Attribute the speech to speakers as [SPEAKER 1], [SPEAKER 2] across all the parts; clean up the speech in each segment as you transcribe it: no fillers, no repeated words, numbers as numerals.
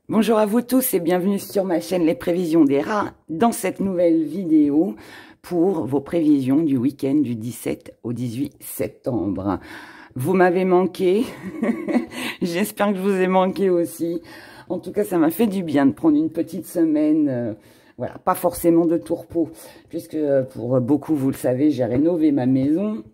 [SPEAKER 1] Bonjour à vous tous et bienvenue sur ma chaîne Les Prévisions des Rats dans cette nouvelle vidéo pour vos prévisions du week-end du 17 au 18 septembre. Vous m'avez manqué, j'espère que je vous ai manqué aussi. En tout cas, ça m'a fait du bien de prendre une petite semaine, voilà, pas forcément de tourpeau, puisque pour beaucoup, vous le savez, j'ai rénové ma maison.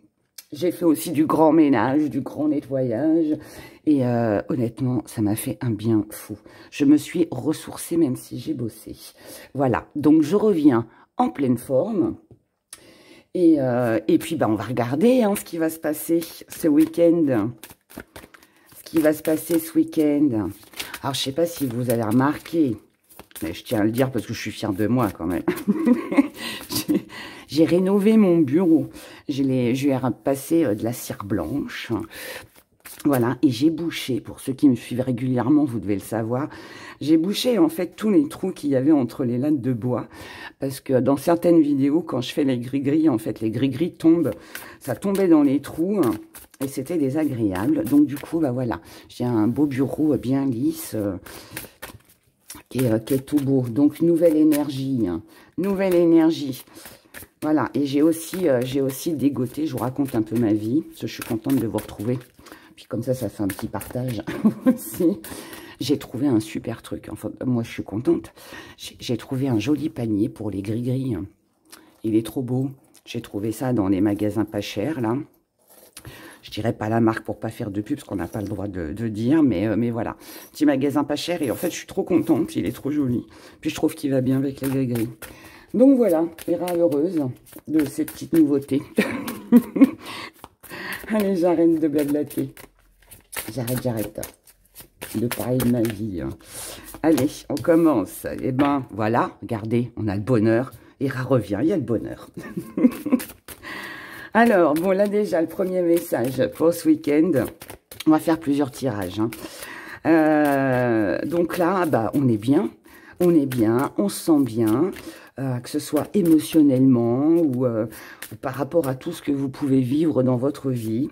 [SPEAKER 1] J'ai fait aussi du grand ménage, du grand nettoyage. Et honnêtement, ça m'a fait un bien fou. Je me suis ressourcée même si j'ai bossé. Voilà, donc je reviens en pleine forme. Et puis, bah, on va regarder ce qui va se passer ce week-end. Ce qui va se passer ce week-end. Alors, je ne sais pas si vous avez remarqué, mais je tiens à le dire parce que je suis fière de moi quand même. J'ai rénové mon bureau. Je lui ai repassé de la cire blanche. Voilà, et j'ai bouché, pour ceux qui me suivent régulièrement, vous devez le savoir, j'ai bouché en fait tous les trous qu'il y avait entre les lattes de bois, parce que dans certaines vidéos, quand je fais les gris-gris, en fait, les gris-gris tombent, ça tombait dans les trous, et c'était désagréable. Donc du coup, bah voilà, j'ai un beau bureau bien lisse, qui est tout beau. Donc nouvelle énergie, nouvelle énergie. Voilà, et j'ai aussi dégoté, je vous raconte un peu ma vie, parce que je suis contente de vous retrouver. Puis comme ça fait un petit partage aussi. J'ai trouvé un super truc. Enfin, moi, je suis contente. J'ai trouvé un joli panier pour les gris-gris. Il est trop beau. J'ai trouvé ça dans les magasins pas chers, là. Je dirais pas la marque pour pas faire de pub, parce qu'on n'a pas le droit de dire, mais voilà. Petit magasin pas cher. Et en fait, je suis trop contente. Il est trop joli. Puis, je trouve qu'il va bien avec les gris-gris. Donc, voilà. Vera heureuse de ces petites nouveautés. Allez, j'arrête de blablater. J'arrête de parler de ma vie. Allez, on commence. Eh ben, voilà, regardez, on a le bonheur. Hera revient, il y a le bonheur. Alors, bon, là déjà, le premier message pour ce week-end. On va faire plusieurs tirages. Donc là, bah, on est bien, on se sent bien. Que ce soit émotionnellement ou par rapport à tout ce que vous pouvez vivre dans votre vie.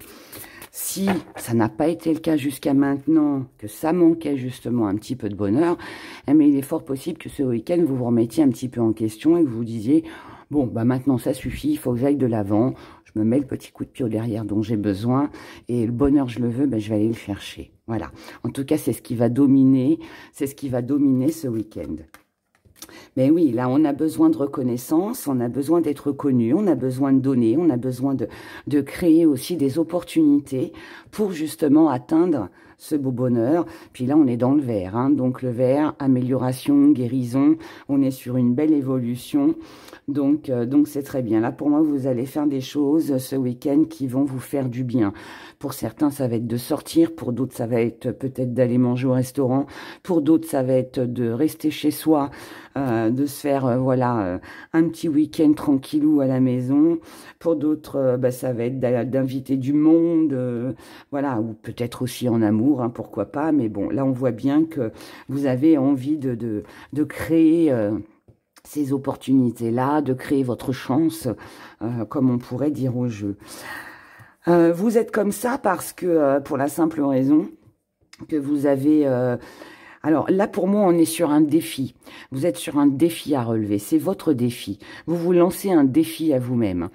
[SPEAKER 1] Si ça n'a pas été le cas jusqu'à maintenant, que ça manquait justement un petit peu de bonheur, mais il est fort possible que ce week-end, vous vous remettiez un petit peu en question et que vous disiez, bon, bah maintenant ça suffit, il faut que j'aille de l'avant, je me mets le petit coup de pied au derrière dont j'ai besoin, et le bonheur, je le veux, bah, je vais aller le chercher. Voilà. En tout cas, c'est ce qui va dominer, ce week-end. Mais oui, là, on a besoin de reconnaissance, on a besoin d'être reconnu, on a besoin de donner, on a besoin de créer aussi des opportunités pour justement atteindre ce beau bonheur. Puis là, on est dans le vert, donc le vert, amélioration, guérison, on est sur une belle évolution. Donc c'est très bien. Là, pour moi, vous allez faire des choses ce week-end qui vont vous faire du bien. Pour certains, ça va être de sortir. Pour d'autres, ça va être peut-être d'aller manger au restaurant. Pour d'autres, ça va être de rester chez soi, de se faire, voilà, un petit week-end tranquillou à la maison. Pour d'autres, bah, ça va être d'inviter du monde, voilà, ou peut-être aussi en amour, pourquoi pas. Mais bon, là, on voit bien que vous avez envie de créer ces opportunités-là, de créer votre chance, comme on pourrait dire au jeu. Vous êtes comme ça parce que, pour la simple raison que vous avez... alors là, pour moi, on est sur un défi. Vous êtes sur un défi à relever. C'est votre défi. Vous vous lancez un défi à vous-même.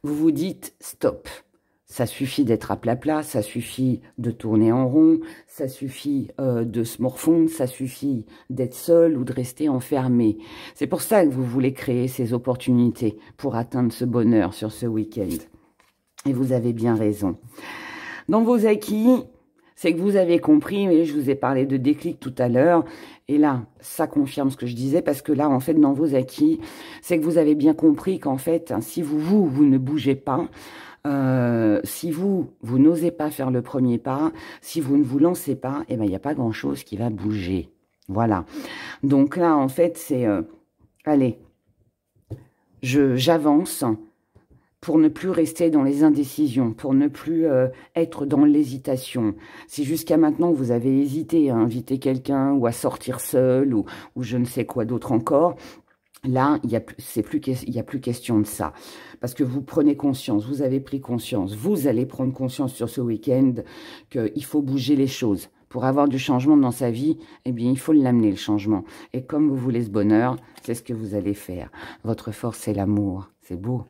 [SPEAKER 1] Vous vous dites « stop ». Ça suffit d'être à plat, ça suffit de tourner en rond, ça suffit de se morfondre, ça suffit d'être seul ou de rester enfermé. C'est pour ça que vous voulez créer ces opportunités pour atteindre ce bonheur sur ce week-end. Et vous avez bien raison. Dans vos acquis, c'est que vous avez compris, mais je vous ai parlé de déclic tout à l'heure, et là, ça confirme ce que je disais, parce que là, en fait, dans vos acquis, c'est que vous avez bien compris qu'en fait, si vous ne bougez pas, si vous n'osez pas faire le premier pas, si vous ne vous lancez pas, eh ben, il n'y a pas grand-chose qui va bouger. Voilà. Donc là, en fait, c'est, allez, j'avance pour ne plus rester dans les indécisions, pour ne plus être dans l'hésitation. Si jusqu'à maintenant, vous avez hésité à inviter quelqu'un ou à sortir seul ou je ne sais quoi d'autre encore, là, il n'y a plus question de ça. Parce que vous prenez conscience, vous avez pris conscience, vous allez prendre conscience sur ce week-end qu'il faut bouger les choses. Pour avoir du changement dans sa vie, eh bien, il faut l'amener, le changement. Et comme vous voulez ce bonheur, c'est ce que vous allez faire. Votre force, c'est l'amour. C'est beau.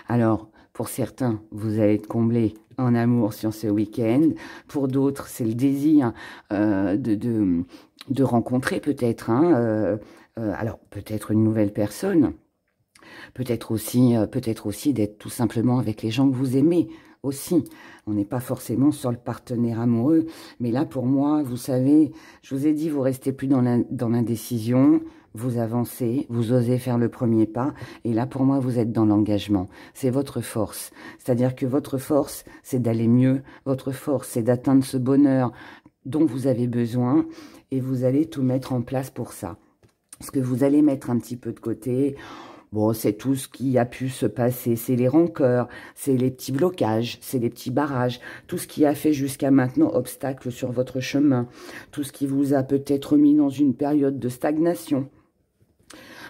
[SPEAKER 1] Alors, pour certains, vous allez être comblés en amour sur ce week-end. Pour d'autres, c'est le désir de rencontrer peut-être, hein, alors peut-être une nouvelle personne, peut-être aussi d'être tout simplement avec les gens que vous aimez aussi. On n'est pas forcément sur le partenaire amoureux, mais là pour moi, vous savez, je vous ai dit, vous restez plus dans l'indécision, vous avancez, vous osez faire le premier pas, et là pour moi, vous êtes dans l'engagement. C'est votre force, c'est-à-dire que votre force, c'est d'aller mieux, votre force, c'est d'atteindre ce bonheur dont vous avez besoin, et vous allez tout mettre en place pour ça. Ce que vous allez mettre un petit peu de côté, bon, c'est tout ce qui a pu se passer, c'est les rancœurs, c'est les petits blocages, c'est les petits barrages, tout ce qui a fait jusqu'à maintenant obstacle sur votre chemin, tout ce qui vous a peut-être mis dans une période de stagnation.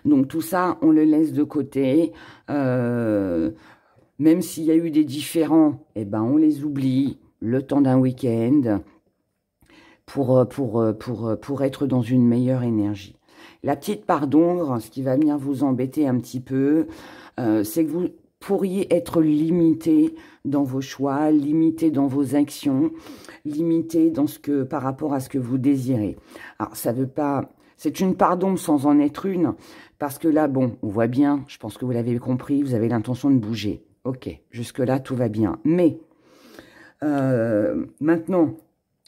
[SPEAKER 1] Donc tout ça, on le laisse de côté, même s'il y a eu des différends, eh ben on les oublie le temps d'un week-end pour être dans une meilleure énergie. La petite part d'ombre, ce qui va venir vous embêter un petit peu, c'est que vous pourriez être limité dans vos choix, limité dans vos actions, limité dans par rapport à ce que vous désirez. Alors, ça veut pas... C'est une part d'ombre sans en être une, parce que là, bon, on voit bien, je pense que vous l'avez compris, vous avez l'intention de bouger. Ok, jusque-là, tout va bien. Mais, maintenant...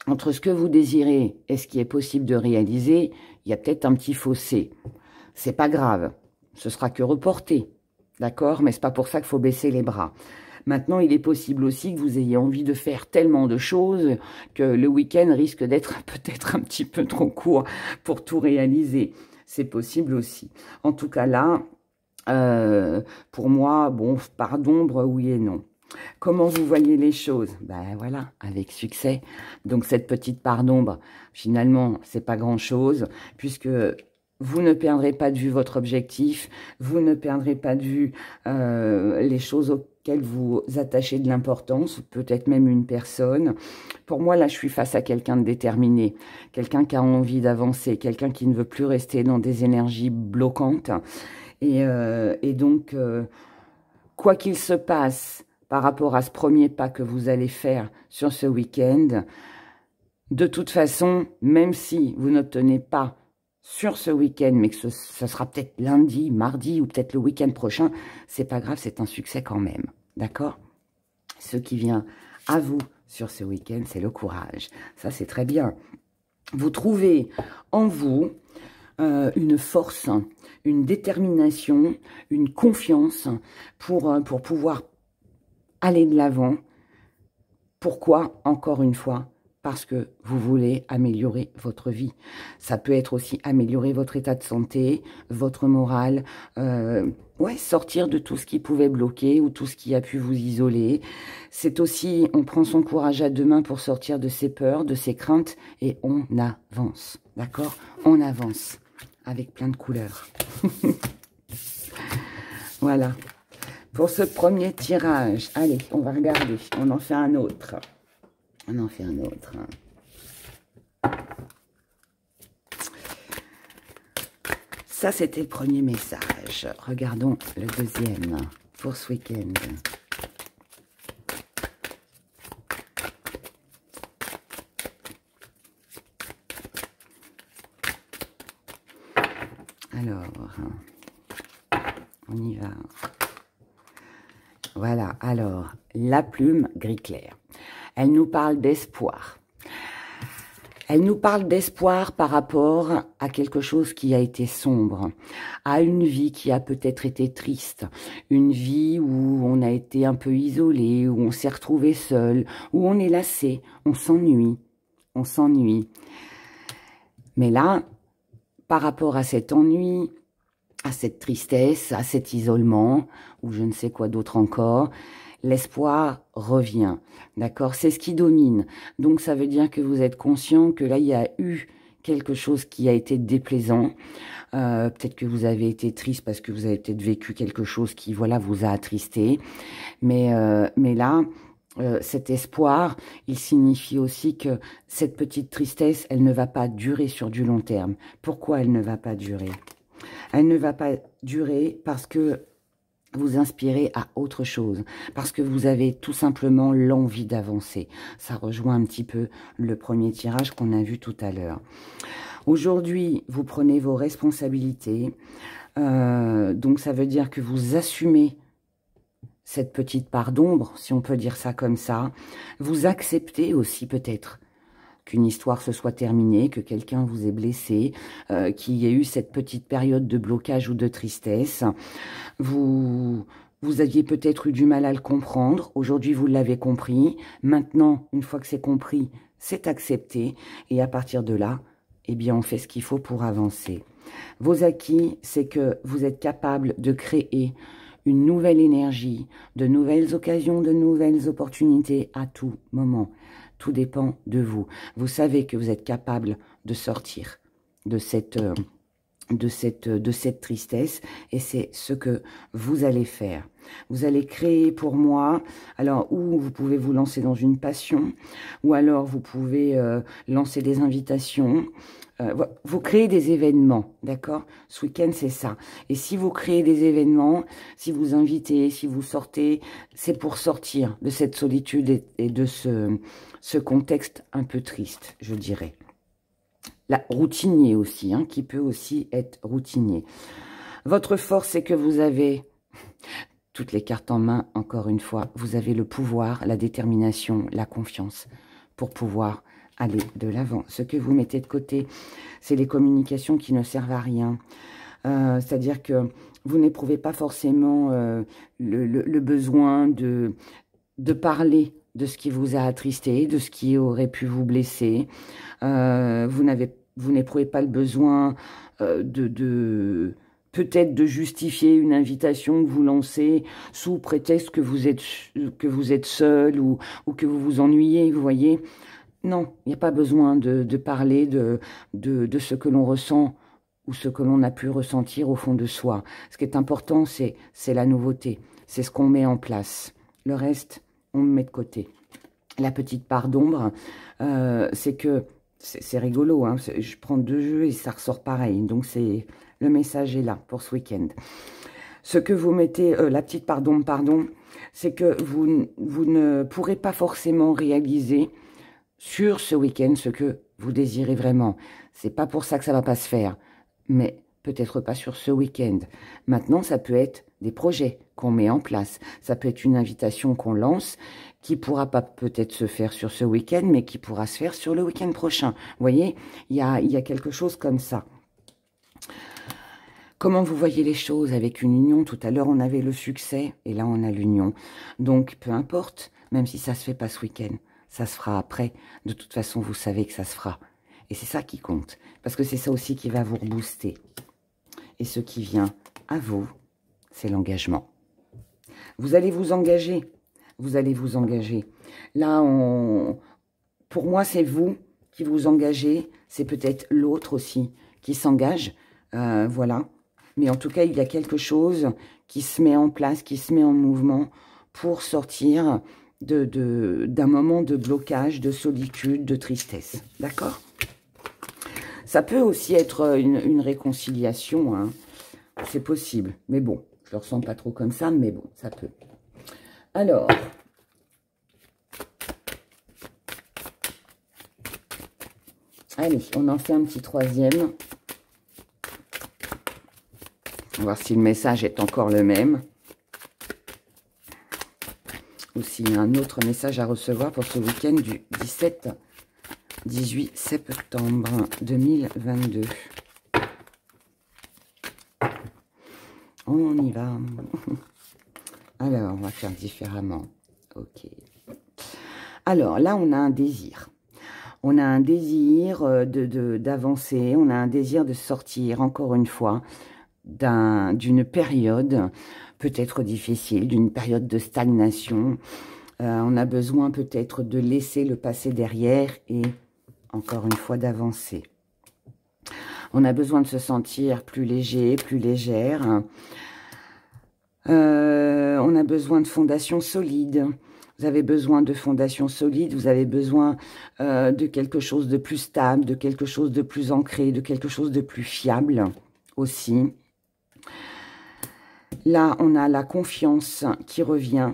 [SPEAKER 1] Entre ce que vous désirez et ce qui est possible de réaliser, il y a peut-être un petit fossé. C'est pas grave, ce sera que reporté, d'accord? Mais c'est pas pour ça qu'il faut baisser les bras. Maintenant, il est possible aussi que vous ayez envie de faire tellement de choses que le week-end risque d'être peut-être un petit peu trop court pour tout réaliser. C'est possible aussi. En tout cas là, pour moi, bon, part d'ombre, oui et non. Comment vous voyez les choses? Ben voilà, avec succès. Donc cette petite part d'ombre, finalement, c'est pas grand-chose, puisque vous ne perdrez pas de vue votre objectif, vous ne perdrez pas de vue les choses auxquelles vous attachez de l'importance, peut-être même une personne. Pour moi, là, je suis face à quelqu'un de déterminé, quelqu'un qui a envie d'avancer, quelqu'un qui ne veut plus rester dans des énergies bloquantes. Et donc, quoi qu'il se passe, par rapport à ce premier pas que vous allez faire sur ce week-end, de toute façon, même si vous n'obtenez pas sur ce week-end, mais que ce sera peut-être lundi, mardi ou peut-être le week-end prochain, c'est pas grave, c'est un succès quand même, d'accord? Ce qui vient à vous sur ce week-end, c'est le courage. Ça, c'est très bien. Vous trouvez en vous une force, une détermination, une confiance pour pouvoir aller de l'avant. Pourquoi? Encore une fois, parce que vous voulez améliorer votre vie. Ça peut être aussi améliorer votre état de santé, votre morale, ouais, sortir de tout ce qui pouvait bloquer ou tout ce qui a pu vous isoler. C'est aussi, on prend son courage à deux mains pour sortir de ses peurs, de ses craintes, et on avance, d'accord? On avance, avec plein de couleurs. Voilà. Pour ce premier tirage, allez, on va regarder. On en fait un autre. On en fait un autre. Ça, c'était le premier message. Regardons le deuxième pour ce week-end. Alors, on y va. Voilà, alors, la plume gris clair. Elle nous parle d'espoir. Elle nous parle d'espoir par rapport à quelque chose qui a été sombre, à une vie qui a peut-être été triste, une vie où on a été un peu isolé, où on s'est retrouvé seul, où on est lassé, on s'ennuie, on s'ennuie. Mais là, par rapport à cet ennui, à cette tristesse, à cet isolement, ou je ne sais quoi d'autre encore, l'espoir revient, d'accord? C'est ce qui domine. Donc, ça veut dire que vous êtes conscient que là, il y a eu quelque chose qui a été déplaisant. Peut-être que vous avez été triste parce que vous avez peut-être vécu quelque chose qui, voilà, vous a attristé. Mais là, cet espoir, il signifie aussi que cette petite tristesse, elle ne va pas durer sur du long terme. Pourquoi elle ne va pas durer? Elle ne va pas durer parce que vous inspirez à autre chose, parce que vous avez tout simplement l'envie d'avancer. Ça rejoint un petit peu le premier tirage qu'on a vu tout à l'heure. Aujourd'hui, vous prenez vos responsabilités, donc ça veut dire que vous assumez cette petite part d'ombre, si on peut dire ça comme ça. Vous acceptez aussi peut-être qu'une histoire se soit terminée, que quelqu'un vous ait blessé, qu'il y ait eu cette petite période de blocage ou de tristesse. Vous aviez peut-être eu du mal à le comprendre. Aujourd'hui, vous l'avez compris. Maintenant, une fois que c'est compris, c'est accepté. Et à partir de là, eh bien, on fait ce qu'il faut pour avancer. Vos acquis, c'est que vous êtes capable de créer une nouvelle énergie, de nouvelles occasions, de nouvelles opportunités à tout moment. Tout dépend de vous. Vous savez que vous êtes capable de sortir de cette tristesse, et c'est ce que vous allez faire. Vous allez créer pour moi, alors ou vous pouvez vous lancer dans une passion, ou alors vous pouvez lancer des invitations. Vous créez des événements, d'accord? Ce week-end, c'est ça. Et si vous créez des événements, si vous invitez, si vous sortez, c'est pour sortir de cette solitude et de ce contexte un peu triste, je dirais. La routinier aussi, hein, qui peut aussi être routinier. Votre force, c'est que vous avez toutes les cartes en main, encore une fois. Vous avez le pouvoir, la détermination, la confiance pour pouvoir aller de l'avant. Ce que vous mettez de côté, c'est les communications qui ne servent à rien. C'est-à-dire que vous n'éprouvez pas forcément le besoin de parler de ce qui vous a attristé, de ce qui aurait pu vous blesser. Vous n'éprouvez pas le besoin peut-être de justifier une invitation que vous lancez sous prétexte que vous êtes seul ou que vous vous ennuyez, vous voyez. Non, il n'y a pas besoin de parler de ce que l'on ressent ou ce que l'on a pu ressentir au fond de soi. Ce qui est important, c'est la nouveauté. C'est ce qu'on met en place. Le reste, on le met de côté. La petite part d'ombre, c'est que, c'est rigolo, hein, je prends 2 jeux et ça ressort pareil. Donc, le message est là pour ce week-end. Ce que vous mettez, la petite part d'ombre, pardon, c'est que vous ne pourrez pas forcément réaliser sur ce week-end ce que vous désirez vraiment. C'est pas pour ça que ça va pas se faire, mais peut-être pas sur ce week-end. Maintenant, ça peut être des projets qu'on met en place. Ça peut être une invitation qu'on lance qui pourra pas peut-être se faire sur ce week-end, mais qui pourra se faire sur le week-end prochain. Vous voyez, il y a quelque chose comme ça. Comment vous voyez les choses avec une union? Tout à l'heure, on avait le succès et là, on a l'union. Donc, peu importe, même si ça se fait pas ce week-end, ça se fera après. De toute façon, vous savez que ça se fera. Et c'est ça qui compte. Parce que c'est ça aussi qui va vous rebooster. Et ce qui vient à vous, c'est l'engagement. Vous allez vous engager. Vous allez vous engager. Là, pour moi, c'est vous qui vous engagez. C'est peut-être l'autre aussi qui s'engage. Voilà. Mais en tout cas, il y a quelque chose qui se met en place, qui se met en mouvement pour sortir d'un moment de blocage, de solitude, de tristesse. D'accord? Ça peut aussi être une réconciliation, hein. C'est possible. Mais bon, je ne le ressens pas trop comme ça, mais bon, ça peut. Alors, allez, on en fait un petit troisième. On va voir si le message est encore le même. Ou s'il y a un autre message à recevoir pour ce week-end du 17-18 septembre 2022. On y va. Alors, on va faire différemment. Ok. Alors, là, on a un désir. On a un désir d'avancer. On a un désir de sortir, encore une fois, d'une période peut-être difficile, d'une période de stagnation. On a besoin peut-être de laisser le passé derrière et, encore une fois, d'avancer. On a besoin de se sentir plus léger, plus légère. On a besoin de fondations solides. Vous avez besoin de fondations solides, vous avez besoin de quelque chose de plus stable, de quelque chose de plus ancré, de quelque chose de plus fiable aussi. Là, on a la confiance qui revient.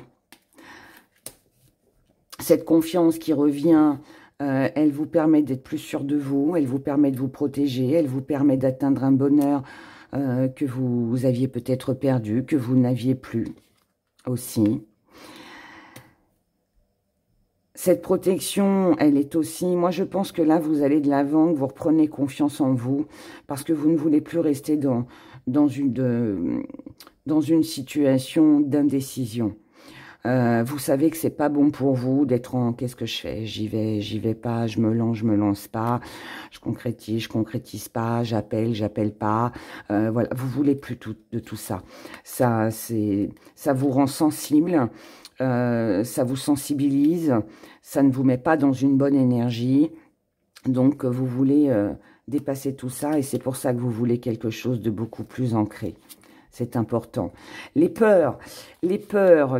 [SPEAKER 1] Cette confiance qui revient, elle vous permet d'être plus sûr de vous, elle vous permet de vous protéger, elle vous permet d'atteindre un bonheur que vous aviez peut-être perdu, que vous n'aviez plus aussi. Cette protection, elle est aussi... Moi, je pense que là, vous allez de l'avant, que vous reprenez confiance en vous, parce que vous ne voulez plus rester dans une situation d'indécision. Vous savez que c'est pas bon pour vous d'être en qu'est-ce que je fais, j'y vais pas, je me lance pas, je concrétise pas, j'appelle pas, voilà, vous voulez plus de tout ça. Ça vous rend sensible, ça vous sensibilise, ça ne vous met pas dans une bonne énergie, donc vous voulez dépasser tout ça et c'est pour ça que vous voulez quelque chose de beaucoup plus ancré. C'est important. Les peurs,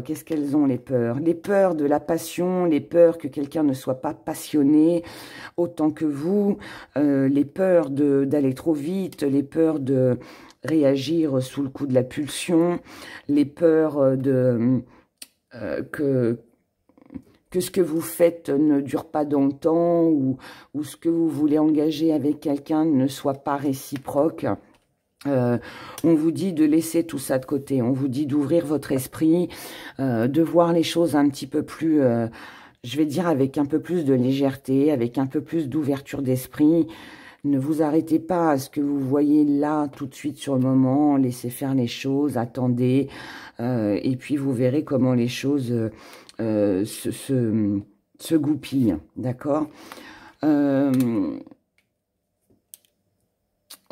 [SPEAKER 1] qu'est-ce qu'elles ont les peurs? Les peurs de la passion, les peurs que quelqu'un ne soit pas passionné autant que vous, les peurs d'aller trop vite, les peurs de réagir sous le coup de la pulsion, les peurs que ce que vous faites ne dure pas dans le temps ou ce que vous voulez engager avec quelqu'un ne soit pas réciproque. On vous dit de laisser tout ça de côté, on vous dit d'ouvrir votre esprit, de voir les choses un petit peu plus, je vais dire avec un peu plus de légèreté, avec un peu plus d'ouverture d'esprit. Ne vous arrêtez pas à ce que vous voyez là tout de suite sur le moment, laissez faire les choses, attendez, et puis vous verrez comment les choses se goupillent, d'accord?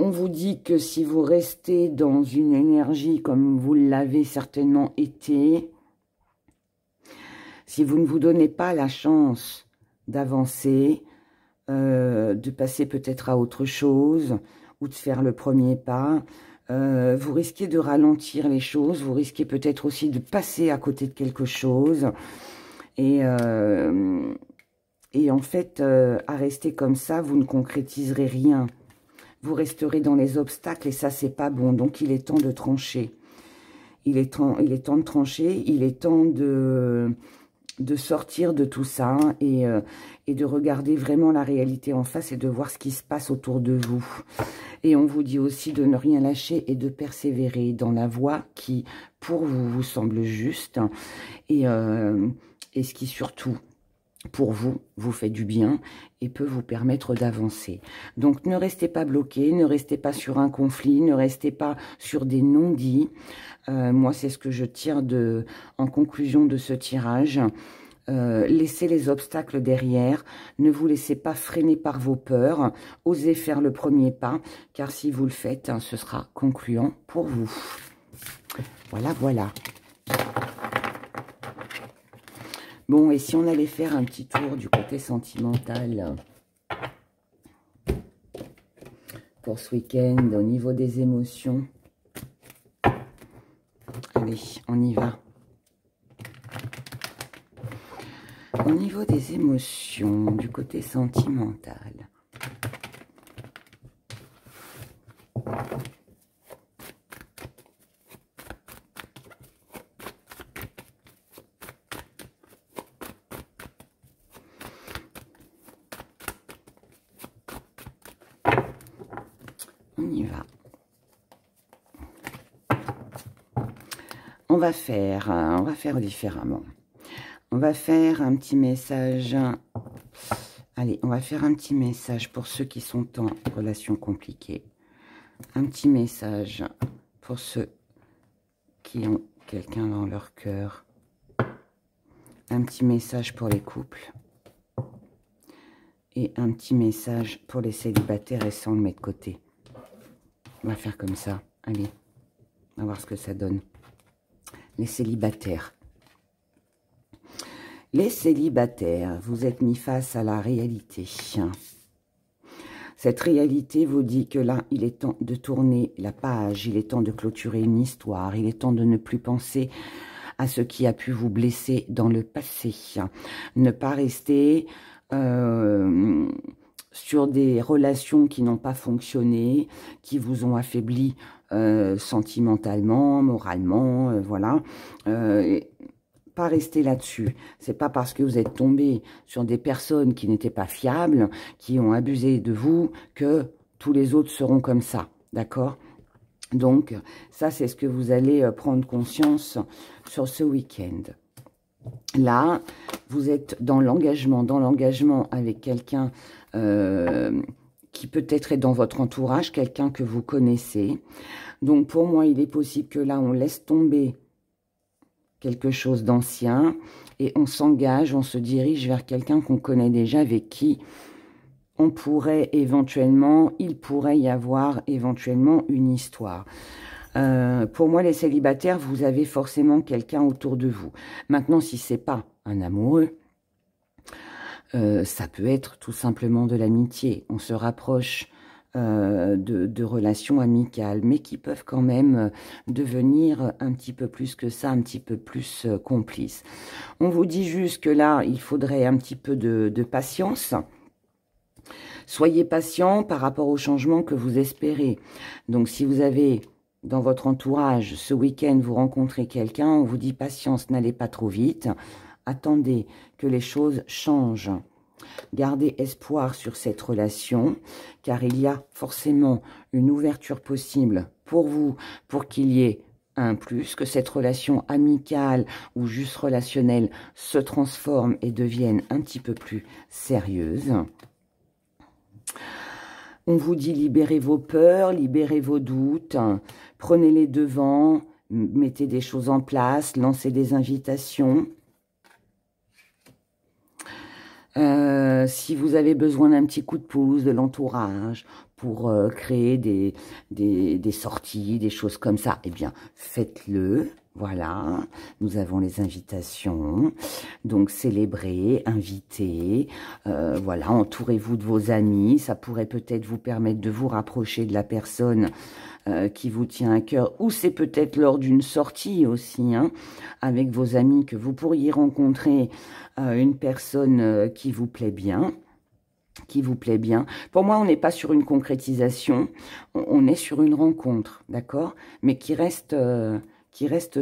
[SPEAKER 1] On vous dit que si vous restez dans une énergie comme vous l'avez certainement été, si vous ne vous donnez pas la chance d'avancer, de passer peut-être à autre chose ou de faire le premier pas, vous risquez de ralentir les choses, vous risquez peut-être aussi de passer à côté de quelque chose. Et en fait, à rester comme ça, vous ne concrétiserez rien. Vous resterez dans les obstacles et ça, c'est pas bon. Donc, il est temps de trancher. Il est temps de trancher. Il est temps de sortir de tout ça et de regarder vraiment la réalité en face et de voir ce qui se passe autour de vous. Et on vous dit aussi de ne rien lâcher et de persévérer dans la voie qui, pour vous, vous semble juste et ce qui surtout... pour vous, vous fait du bien et peut vous permettre d'avancer. Donc, ne restez pas bloqué, ne restez pas sur un conflit, ne restez pas sur des non-dits. Moi, c'est ce que je tire en conclusion de ce tirage. Laissez les obstacles derrière, ne vous laissez pas freiner par vos peurs, osez faire le premier pas, car si vous le faites, ce sera concluant pour vous. Voilà, voilà. Bon, et si on allait faire un petit tour du côté sentimental pour ce week-end au niveau des émotions. Allez, on y va. Au niveau des émotions, du côté sentimental. On y va. On va faire différemment. On va faire un petit message. Allez, on va faire un petit message pour ceux qui sont en relation compliquée. Un petit message pour ceux qui ont quelqu'un dans leur cœur. Un petit message pour les couples. Et un petit message pour les célibataires et sans le mettre de côté. On va faire comme ça. Allez, on va voir ce que ça donne. Les célibataires. Les célibataires, vous êtes mis face à la réalité. Cette réalité vous dit que là, il est temps de tourner la page, il est temps de clôturer une histoire, il est temps de ne plus penser à ce qui a pu vous blesser dans le passé. Ne pas rester sur des relations qui n'ont pas fonctionné, qui vous ont affaibli sentimentalement, moralement, voilà. Pas rester là-dessus. C'est pas parce que vous êtes tombé sur des personnes qui n'étaient pas fiables, qui ont abusé de vous, que tous les autres seront comme ça, d'accord? Donc, ça, c'est ce que vous allez prendre conscience sur ce week-end. Là, vous êtes dans l'engagement avec quelqu'un qui peut-être est dans votre entourage, quelqu'un que vous connaissez. Donc, pour moi, il est possible que là, on laisse tomber quelque chose d'ancien et on s'engage, on se dirige vers quelqu'un qu'on connaît déjà, avec qui on pourrait éventuellement, il pourrait y avoir éventuellement une histoire. Pour moi, les célibataires, vous avez forcément quelqu'un autour de vous. Maintenant, si c'est pas un amoureux, ça peut être tout simplement de l'amitié. On se rapproche de relations amicales, mais qui peuvent quand même devenir un petit peu plus que ça, un petit peu plus complices. On vous dit juste que là, il faudrait un petit peu de patience. Soyez patient par rapport au changement que vous espérez. Donc, si vous avez dans votre entourage, ce week-end, vous rencontrez quelqu'un, on vous dit patience, n'allez pas trop vite. Attendez que les choses changent. Gardez espoir sur cette relation, car il y a forcément une ouverture possible pour vous, pour qu'il y ait un plus, que cette relation amicale ou juste relationnelle se transforme et devienne un petit peu plus sérieuse. On vous dit libérez vos peurs, libérez vos doutes, prenez les devants, mettez des choses en place, lancez des invitations. Si vous avez besoin d'un petit coup de pouce de l'entourage pour créer des sorties, des choses comme ça, eh bien, faites-le. Voilà, nous avons les invitations. Donc, célébrez, invitez. Voilà, entourez-vous de vos amis. Ça pourrait peut-être vous permettre de vous rapprocher de la personne qui vous tient à cœur. Ou c'est peut-être lors d'une sortie aussi, hein, avec vos amis, que vous pourriez rencontrer une personne qui vous plaît bien. Pour moi, on n'est pas sur une concrétisation, on est sur une rencontre, d'accord? Mais qui reste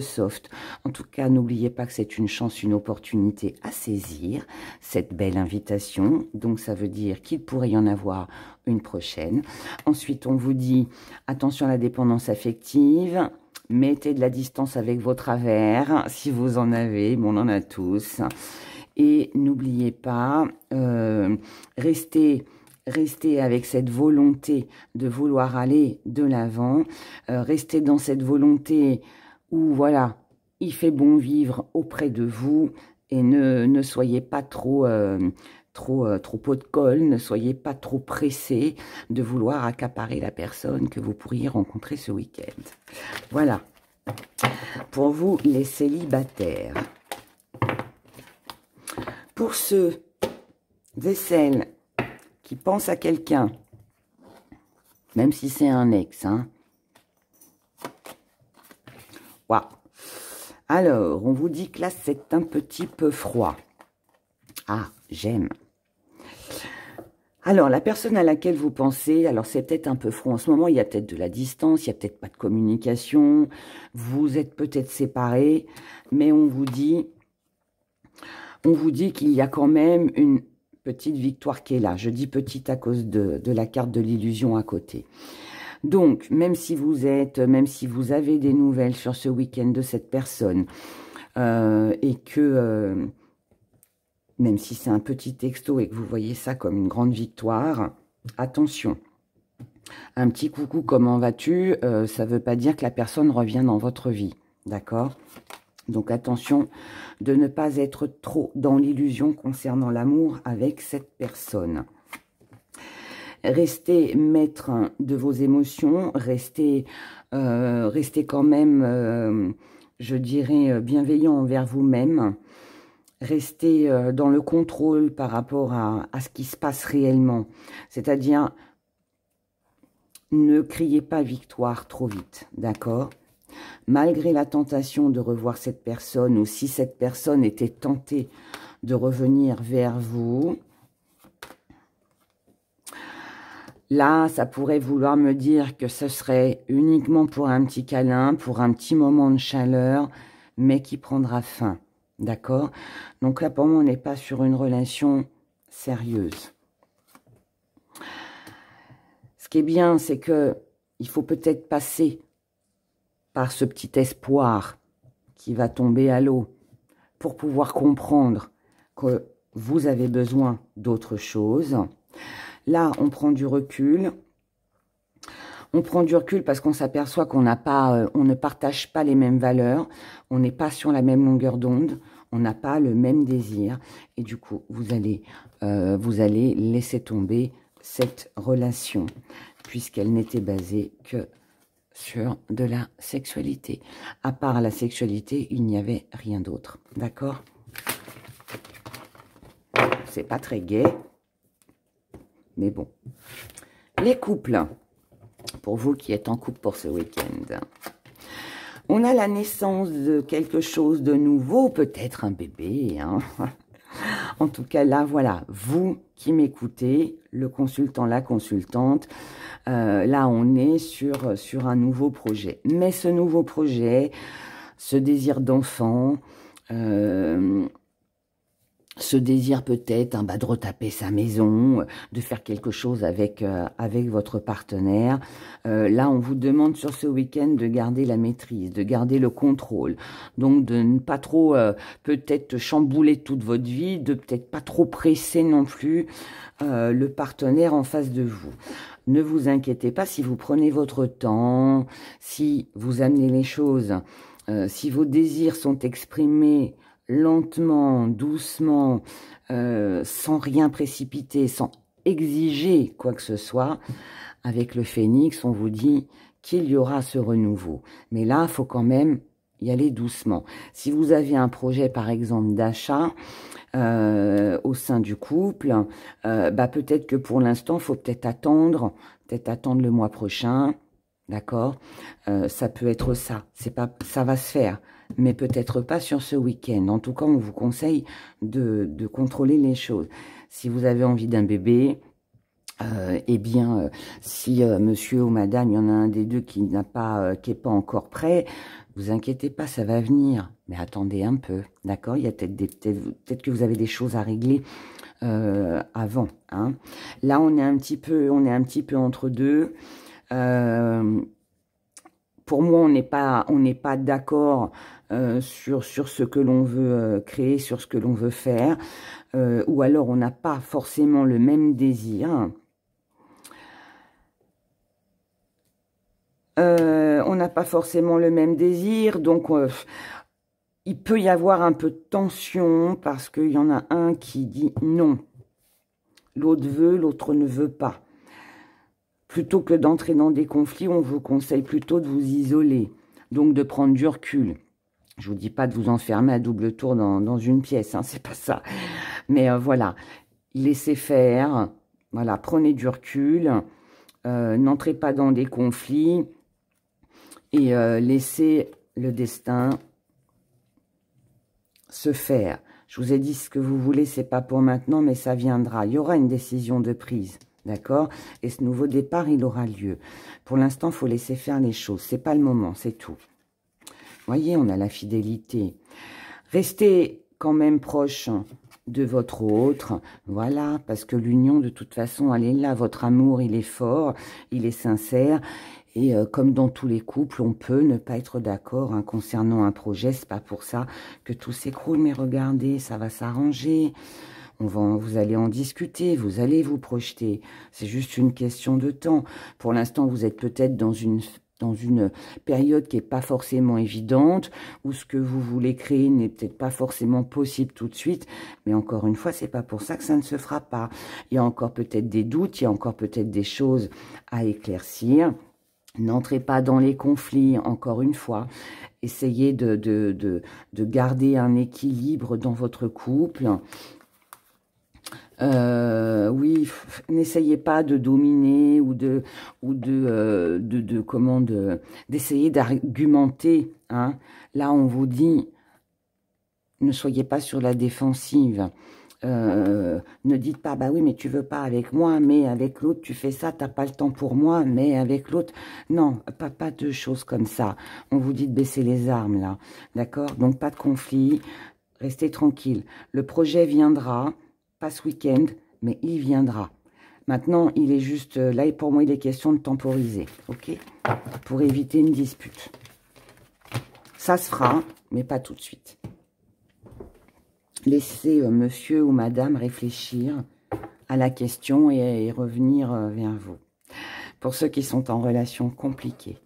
[SPEAKER 1] soft. En tout cas, n'oubliez pas que c'est une chance, une opportunité à saisir, cette belle invitation. Donc, ça veut dire qu'il pourrait y en avoir une prochaine. Ensuite, on vous dit, attention à la dépendance affective. Mettez de la distance avec vos travers, si vous en avez, bon, on en a tous. Et n'oubliez pas, restez avec cette volonté de vouloir aller de l'avant. Restez dans cette volonté où, voilà, il fait bon vivre auprès de vous. Et ne soyez pas trop pot de colle, ne soyez pas trop pressé de vouloir accaparer la personne que vous pourriez rencontrer ce week-end. Voilà, pour vous les célibataires. Pour ceux et celles qui pensent à quelqu'un, même si c'est un ex, hein. Waouh. Alors, on vous dit que là, c'est un petit peu froid. Ah, j'aime. Alors, la personne à laquelle vous pensez, alors c'est peut-être un peu froid en ce moment, il y a peut-être de la distance, il n'y a peut-être pas de communication, vous êtes peut-être séparés, mais on vous dit qu'il y a quand même une petite victoire qui est là. Je dis petite à cause de la carte de l'illusion à côté. Donc, même si vous avez des nouvelles sur ce week-end de cette personne, et que, même si c'est un petit texto et que vous voyez ça comme une grande victoire, attention. Un petit coucou, comment vas-tu? Ça ne veut pas dire que la personne revient dans votre vie, d'accord? Donc, attention de ne pas être trop dans l'illusion concernant l'amour avec cette personne. Restez maître de vos émotions, restez quand même, je dirais, bienveillant envers vous-même. Restez dans le contrôle par rapport à ce qui se passe réellement. C'est-à-dire, ne criez pas victoire trop vite, d'accord? malgré la tentation de revoir cette personne, ou si cette personne était tentée de revenir vers vous, là, ça pourrait vouloir me dire que ce serait uniquement pour un petit câlin, pour un petit moment de chaleur, mais qui prendra fin. D'accord? Donc là, pour moi, on n'est pas sur une relation sérieuse. Ce qui est bien, c'est que il faut peut-être passer par ce petit espoir qui va tomber à l'eau pour pouvoir comprendre que vous avez besoin d'autre chose. Là, on prend du recul. On prend du recul parce qu'on s'aperçoit qu'on n'a pas, on ne partage pas les mêmes valeurs, on n'est pas sur la même longueur d'onde, on n'a pas le même désir. Et du coup, vous allez laisser tomber cette relation, puisqu'elle n'était basée que sur de la sexualité. À part la sexualité, il n'y avait rien d'autre. D'accord? C'est pas très gai. Mais bon. Les couples. Pour vous qui êtes en couple pour ce week-end. On a la naissance de quelque chose de nouveau. Peut-être un bébé. Hein. En tout cas, là, voilà. Vous qui m'écoutez, le consultant, la consultante. Là, on est sur un nouveau projet. Mais ce nouveau projet, ce désir d'enfant... ce désir peut-être de retaper sa maison, de faire quelque chose avec votre partenaire. Là, on vous demande sur ce week-end de garder la maîtrise, de garder le contrôle. Donc, de ne pas trop peut-être chambouler toute votre vie, de peut-être pas trop presser non plus le partenaire en face de vous. Ne vous inquiétez pas si vous prenez votre temps, si vous amenez les choses, si vos désirs sont exprimés lentement, doucement, sans rien précipiter, sans exiger quoi que ce soit. Avec le phénix, on vous dit qu'il y aura ce renouveau. Mais là, il faut quand même y aller doucement. Si vous avez un projet, par exemple, d'achat au sein du couple, peut-être que pour l'instant, il faut peut-être attendre le mois prochain. D'accord? Ça peut être ça. C'est pas, ça va se faire. Mais peut-être pas sur ce week-end. En tout cas, on vous conseille de contrôler les choses. Si vous avez envie d'un bébé, si monsieur ou madame, il y en a un des deux qui n'est pas encore prêt, vous inquiétez pas, ça va venir. Mais attendez un peu, d'accord? Il y a peut-être que vous avez des choses à régler avant. Hein. Là, on est un petit peu entre deux. Pour moi, on n'est pas d'accord sur ce que l'on veut créer, sur ce que l'on veut faire, ou alors on n'a pas forcément le même désir. On n'a pas forcément le même désir, donc il peut y avoir un peu de tension parce qu'il y en a un qui dit non. L'autre veut, l'autre ne veut pas. Plutôt que d'entrer dans des conflits, on vous conseille plutôt de vous isoler, donc de prendre du recul. Je vous dis pas de vous enfermer à double tour dans une pièce, hein, c'est pas ça. Mais voilà, laissez faire, voilà, prenez du recul, n'entrez pas dans des conflits et laissez le destin se faire. Je vous ai dit ce que vous voulez, c'est pas pour maintenant, mais ça viendra. Il y aura une décision de prise. D'accord? Et ce nouveau départ, il aura lieu. Pour l'instant, il faut laisser faire les choses. C'est pas le moment, c'est tout. Vous voyez, on a la fidélité. Restez quand même proche de votre autre. Voilà, parce que l'union, de toute façon, elle est là. Votre amour, il est fort, il est sincère. Et comme dans tous les couples, on peut ne pas être d'accord hein, concernant un projet. C'est pas pour ça que tout s'écroule. Mais regardez, ça va s'arranger. Vous allez en discuter, vous allez vous projeter. C'est juste une question de temps. Pour l'instant, vous êtes peut-être dans une période qui n'est pas forcément évidente, où ce que vous voulez créer n'est peut-être pas forcément possible tout de suite. Mais encore une fois, c'est pas pour ça que ça ne se fera pas. Il y a encore peut-être des doutes, il y a encore peut-être des choses à éclaircir. N'entrez pas dans les conflits, encore une fois. Essayez de garder un équilibre dans votre couple. Oui, n'essayez pas de dominer d'essayer d'argumenter. Hein. Là, on vous dit, ne soyez pas sur la défensive. Ne dites pas, bah oui, mais tu veux pas avec moi, mais avec l'autre, tu fais ça, t'as pas le temps pour moi, mais avec l'autre, non, pas de choses comme ça. On vous dit de baisser les armes, là, d'accord? Donc, pas de conflit, restez tranquille. Le projet viendra, pas ce week-end, mais il viendra. Maintenant, il est juste, là, et pour moi, il est question de temporiser, ok? Pour éviter une dispute. Ça se fera, mais pas tout de suite. Laissez monsieur ou madame réfléchir à la question et revenir vers vous. Pour ceux qui sont en relation compliquée.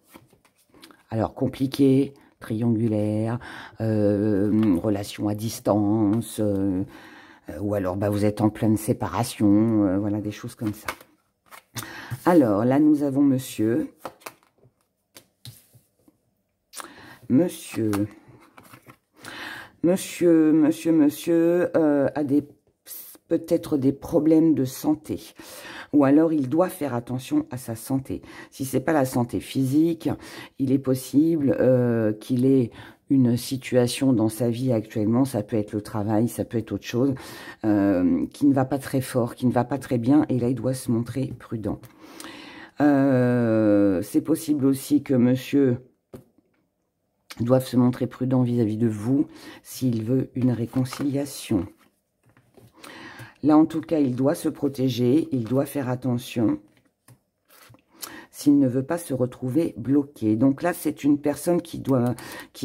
[SPEAKER 1] Alors, compliquée, triangulaire, relation à distance, ou alors bah, vous êtes en pleine séparation, voilà, des choses comme ça. Alors, là, nous avons monsieur. Monsieur a peut-être des problèmes de santé. Ou alors, il doit faire attention à sa santé. Si ce n'est pas la santé physique, il est possible qu'il ait une situation dans sa vie actuellement, ça peut être le travail, ça peut être autre chose, qui ne va pas très fort, qui ne va pas très bien, et là, il doit se montrer prudent. C'est possible aussi que monsieur doivent se montrer prudents vis-à-vis de vous s'il veut une réconciliation. Là, en tout cas, il doit se protéger, il doit faire attention s'il ne veut pas se retrouver bloqué. Donc là, c'est une personne qui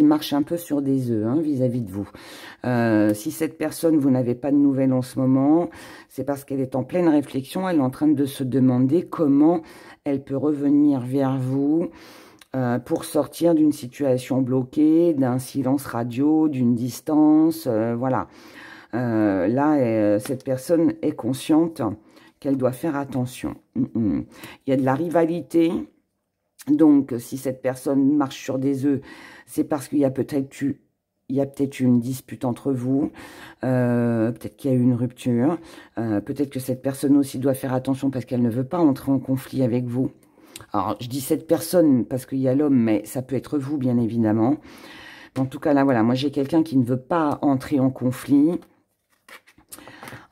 [SPEAKER 1] marche un peu sur des œufs hein, vis-à-vis de vous. Si cette personne, vous n'avez pas de nouvelles en ce moment, c'est parce qu'elle est en pleine réflexion, elle est en train de se demander comment elle peut revenir vers vous, pour sortir d'une situation bloquée, d'un silence radio, d'une distance, voilà. Là, cette personne est consciente qu'elle doit faire attention. Il y a de la rivalité, donc si cette personne marche sur des œufs, c'est parce qu'il y a peut-être eu une dispute entre vous, peut-être qu'il y a eu une rupture, peut-être que cette personne aussi doit faire attention parce qu'elle ne veut pas entrer en conflit avec vous. Alors, je dis cette personne parce qu'il y a l'homme, mais ça peut être vous, bien évidemment. En tout cas, là, voilà, moi, j'ai quelqu'un qui ne veut pas entrer en conflit.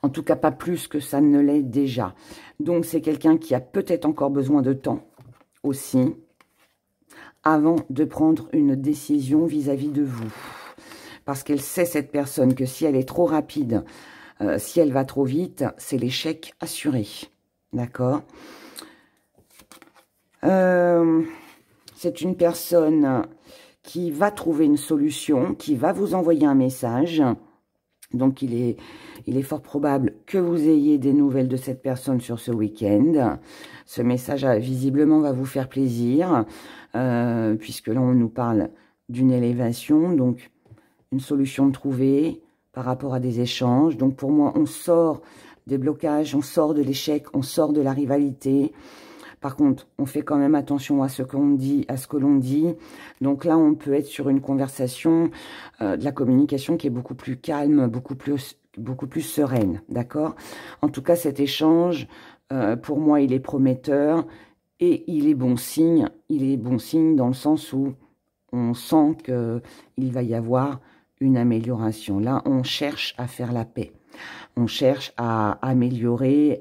[SPEAKER 1] En tout cas, pas plus que ça ne l'est déjà. Donc, c'est quelqu'un qui a peut-être encore besoin de temps aussi avant de prendre une décision vis-à-vis de vous. Parce qu'elle sait, cette personne, que si elle est trop rapide, si elle va trop vite, c'est l'échec assuré. D'accord ? C'est une personne qui va trouver une solution, qui va vous envoyer un message. Donc, il est fort probable que vous ayez des nouvelles de cette personne sur ce week-end. Ce message, visiblement, va vous faire plaisir, puisque là, on nous parle d'une élévation, donc une solution trouvée par rapport à des échanges. Donc, pour moi, on sort des blocages, on sort de l'échec, on sort de la rivalité. Par contre, on fait quand même attention à ce qu'on dit, à ce que l'on dit. Donc là, on peut être sur une conversation, de la communication qui est beaucoup plus calme, beaucoup plus sereine, d'accord? En tout cas, cet échange, pour moi, il est prometteur et il est bon signe. Il est bon signe dans le sens où on sent qu'il va y avoir une amélioration. Là, on cherche à faire la paix. On cherche à améliorer,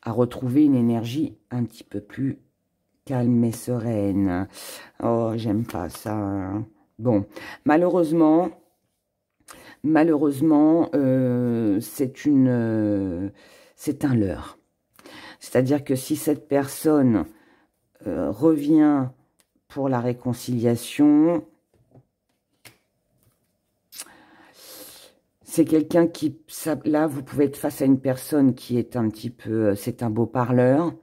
[SPEAKER 1] à retrouver une énergie un petit peu plus calme et sereine. Oh, j'aime pas ça. Bon, malheureusement, c'est un leurre. C'est-à-dire que si cette personne revient pour la réconciliation, c'est quelqu'un qui, là, vous pouvez être face à une personne qui est un petit peu, c'est un beau parleur.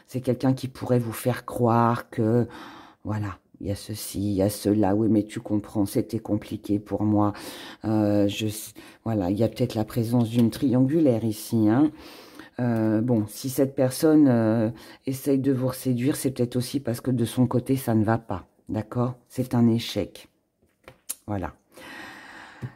[SPEAKER 1] C'est quelqu'un qui pourrait vous faire croire que, voilà, il y a ceci, il y a cela. Oui, mais tu comprends, c'était compliqué pour moi. Voilà, il y a peut-être la présence d'une triangulaire ici, hein. Bon, si cette personne essaye de vous séduire, c'est peut-être aussi parce que de son côté, ça ne va pas. D'accord? C'est un échec. Voilà.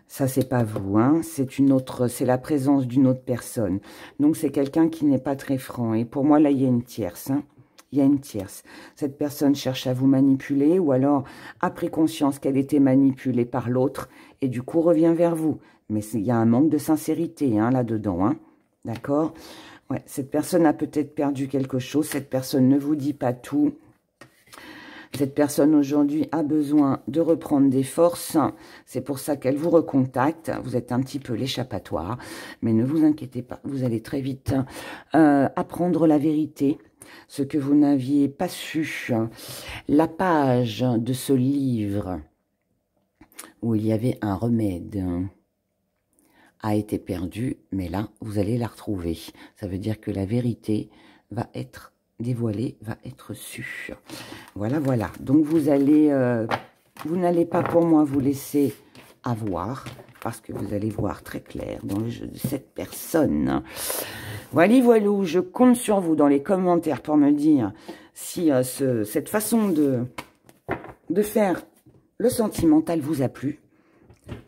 [SPEAKER 1] Ça, c'est pas vous, hein. C'est la présence d'une autre personne. Donc, c'est quelqu'un qui n'est pas très franc. Et pour moi, là, il y a une tierce, hein. Il y a une tierce. Cette personne cherche à vous manipuler ou alors a pris conscience qu'elle était manipulée par l'autre et du coup revient vers vous. Mais il y a un manque de sincérité, hein, là-dedans, hein. D'accord? Ouais, cette personne a peut-être perdu quelque chose. Cette personne ne vous dit pas tout. Cette personne aujourd'hui a besoin de reprendre des forces. C'est pour ça qu'elle vous recontacte. Vous êtes un petit peu l'échappatoire. Mais ne vous inquiétez pas, vous allez très vite apprendre la vérité. Ce que vous n'aviez pas su. La page de ce livre où il y avait un remède a été perdue. Mais là, vous allez la retrouver. Ça veut dire que la vérité va être dévoilée, va être su. Voilà, voilà. Donc, vous n'allez pas pour moi vous laisser avoir, parce que vous allez voir très clair dans le jeu de cette personne. Voilà, voilà, je compte sur vous dans les commentaires pour me dire si cette façon de faire le sentimental vous a plu.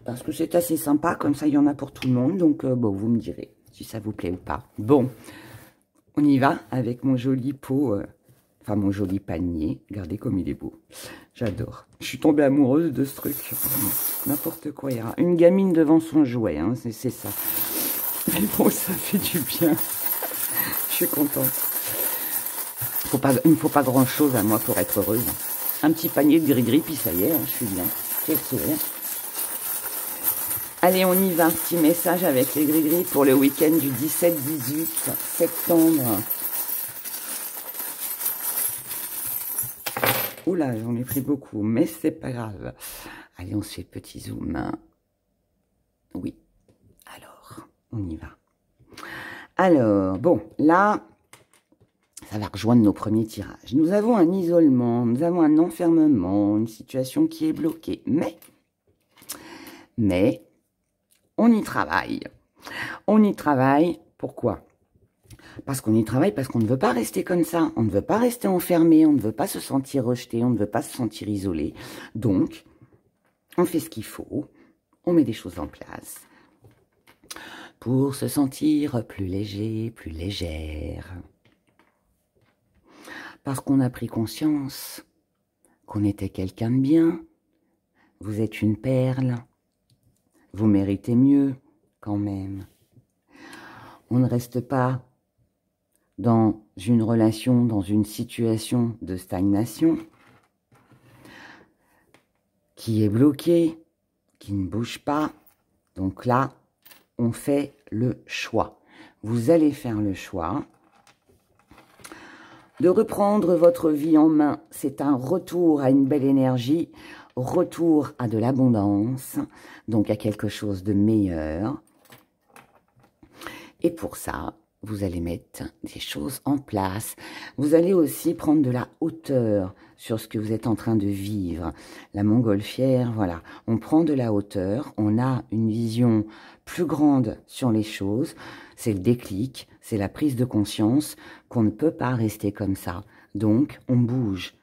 [SPEAKER 1] Parce que c'est assez sympa, comme ça il y en a pour tout le monde. Donc, bon, vous me direz si ça vous plaît ou pas. Bon. On y va avec mon joli pot, enfin mon joli panier. Regardez comme il est beau. J'adore. Je suis tombée amoureuse de ce truc. N'importe quoi. Il y aura une gamine devant son jouet, hein, c'est ça. Mais bon, ça fait du bien. Je suis contente. Il ne faut pas grand-chose à moi pour être heureuse. Un petit panier de gris-gris, puis ça y est, hein, je suis bien. Quel sourire. Allez, on y va. Petit message avec les gris-gris pour le week-end du 17-18 septembre. Oula, j'en ai pris beaucoup, mais c'est pas grave. Allez, on se fait petit zoom. Oui. Alors, on y va. Alors, bon, là, ça va rejoindre nos premiers tirages. Nous avons un isolement, nous avons un enfermement, une situation qui est bloquée. Mais, on y travaille. On y travaille, pourquoi? Parce qu'on y travaille, parce qu'on ne veut pas rester comme ça. On ne veut pas rester enfermé, on ne veut pas se sentir rejeté, on ne veut pas se sentir isolé. Donc, on fait ce qu'il faut, on met des choses en place pour se sentir plus léger, plus légère. Parce qu'on a pris conscience qu'on était quelqu'un de bien. Vous êtes une perle. Vous méritez mieux, quand même. On ne reste pas dans une relation, dans une situation de stagnation qui est bloquée, qui ne bouge pas. Donc là, on fait le choix. Vous allez faire le choix de reprendre votre vie en main. C'est un retour à une belle énergie, retour à de l'abondance, donc à quelque chose de meilleur. Et pour ça, vous allez mettre des choses en place. Vous allez aussi prendre de la hauteur sur ce que vous êtes en train de vivre. La montgolfière, voilà. On prend de la hauteur, on a une vision plus grande sur les choses. C'est le déclic, c'est la prise de conscience qu'on ne peut pas rester comme ça. Donc, on bouge.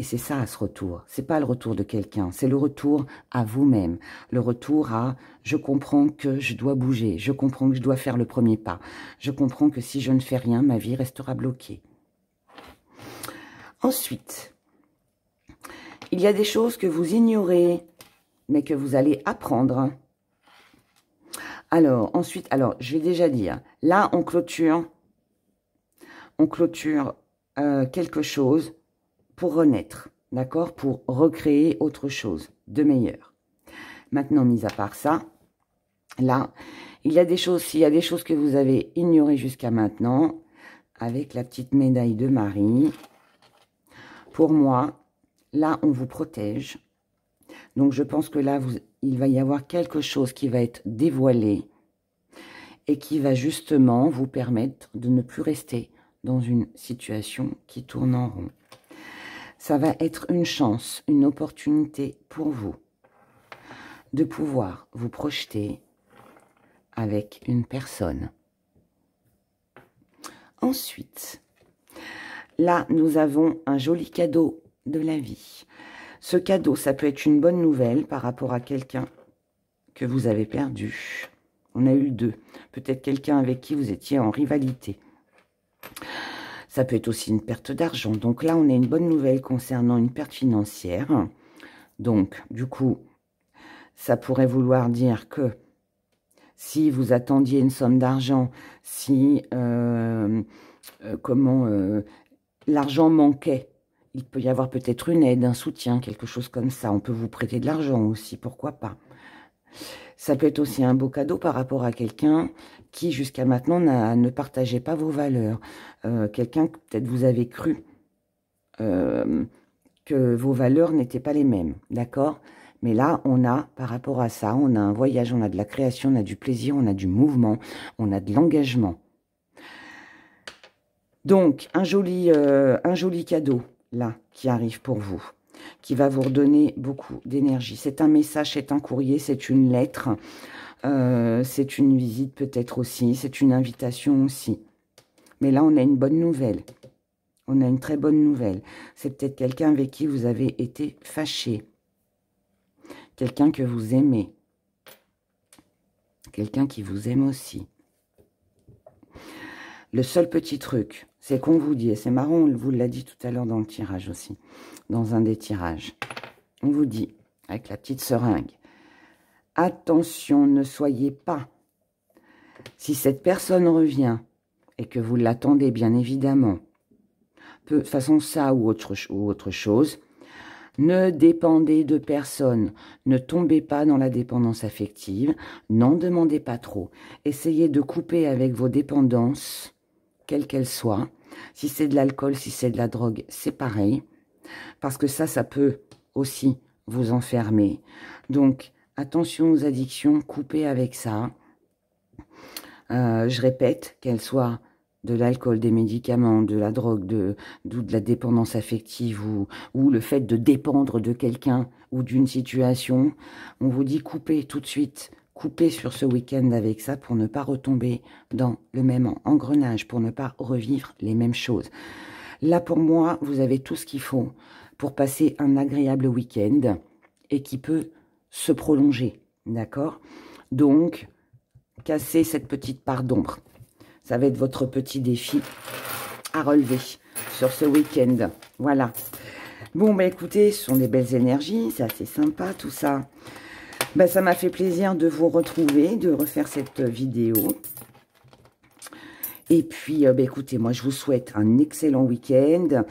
[SPEAKER 1] Et c'est ça, ce retour. C'est pas le retour de quelqu'un, c'est le retour à vous-même. Le retour à « je comprends que je dois bouger, je comprends que je dois faire le premier pas, je comprends que si je ne fais rien, ma vie restera bloquée. » Ensuite, il y a des choses que vous ignorez, mais que vous allez apprendre. Alors, ensuite, je vais déjà dire, là, on clôture quelque chose pour renaître, d'accord? Pour recréer autre chose de meilleur. Maintenant, mis à part ça, là, il y a des choses, s'il y a des choses que vous avez ignorées jusqu'à maintenant, avec la petite médaille de Marie, pour moi, là, on vous protège. Donc, je pense que là, il va y avoir quelque chose qui va être dévoilé et qui va justement vous permettre de ne plus rester dans une situation qui tourne en rond. Ça va être une chance, une opportunité pour vous de pouvoir vous projeter avec une personne. Ensuite, là, nous avons un joli cadeau de la vie. Ce cadeau, ça peut être une bonne nouvelle par rapport à quelqu'un que vous avez perdu. On a eu le 2. Peut-être quelqu'un avec qui vous étiez en rivalité. Ça peut être aussi une perte d'argent. Donc là, on a une bonne nouvelle concernant une perte financière. Donc, du coup, ça pourrait vouloir dire que si vous attendiez une somme d'argent, si l'argent manquait, il peut y avoir peut-être une aide, un soutien, quelque chose comme ça. On peut vous prêter de l'argent aussi, pourquoi pas. Ça peut être aussi un beau cadeau par rapport à quelqu'un qui, jusqu'à maintenant, ne partageait pas vos valeurs. Quelqu'un que peut-être vous avez cru que vos valeurs n'étaient pas les mêmes, d'accord? Mais là, on a, par rapport à ça, on a un voyage, on a de la création, on a du plaisir, on a du mouvement, on a de l'engagement. Donc, un joli cadeau, là, qui arrive pour vous, qui va vous redonner beaucoup d'énergie. C'est un message, c'est un courrier, c'est une lettre, c'est une visite peut-être aussi, c'est une invitation aussi. Mais là, on a une bonne nouvelle. On a une très bonne nouvelle. C'est peut-être quelqu'un avec qui vous avez été fâché. Quelqu'un que vous aimez. Quelqu'un qui vous aime aussi. Le seul petit truc, c'est qu'on vous dit, et c'est marrant, on vous l'a dit tout à l'heure dans le tirage aussi, dans un des tirages. On vous dit, avec la petite seringue, attention, ne soyez pas. Si cette personne revient, et que vous l'attendez bien évidemment, de façon ça ou autre chose, ne dépendez de personne, ne tombez pas dans la dépendance affective, n'en demandez pas trop. Essayez de couper avec vos dépendances, quelles qu'elles soient. Si c'est de l'alcool, si c'est de la drogue, c'est pareil. Parce que ça peut aussi vous enfermer. Donc, attention aux addictions, coupez avec ça. Je répète, qu'elles soient de l'alcool, des médicaments, de la drogue, de la dépendance affective ou le fait de dépendre de quelqu'un ou d'une situation, on vous dit coupez tout de suite, coupez sur ce week-end avec ça pour ne pas retomber dans le même engrenage, pour ne pas revivre les mêmes choses. Là, pour moi, vous avez tout ce qu'il faut pour passer un agréable week-end et qui peut se prolonger, d'accord? Donc, cassez cette petite part d'ombre. Ça va être votre petit défi à relever sur ce week-end. Voilà. Bon, bah écoutez, ce sont des belles énergies. C'est assez sympa tout ça. Bah, ça m'a fait plaisir de vous retrouver, de refaire cette vidéo. Et puis, bah, écoutez, moi, je vous souhaite un excellent week-end.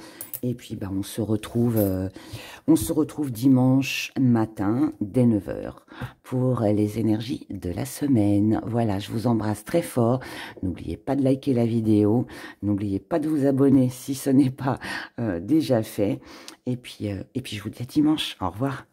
[SPEAKER 1] Et puis, bah, on se retrouve dimanche matin, dès 9 h, pour les énergies de la semaine. Voilà, je vous embrasse très fort. N'oubliez pas de liker la vidéo. N'oubliez pas de vous abonner si ce n'est pas déjà fait. Et puis, je vous dis à dimanche. Au revoir.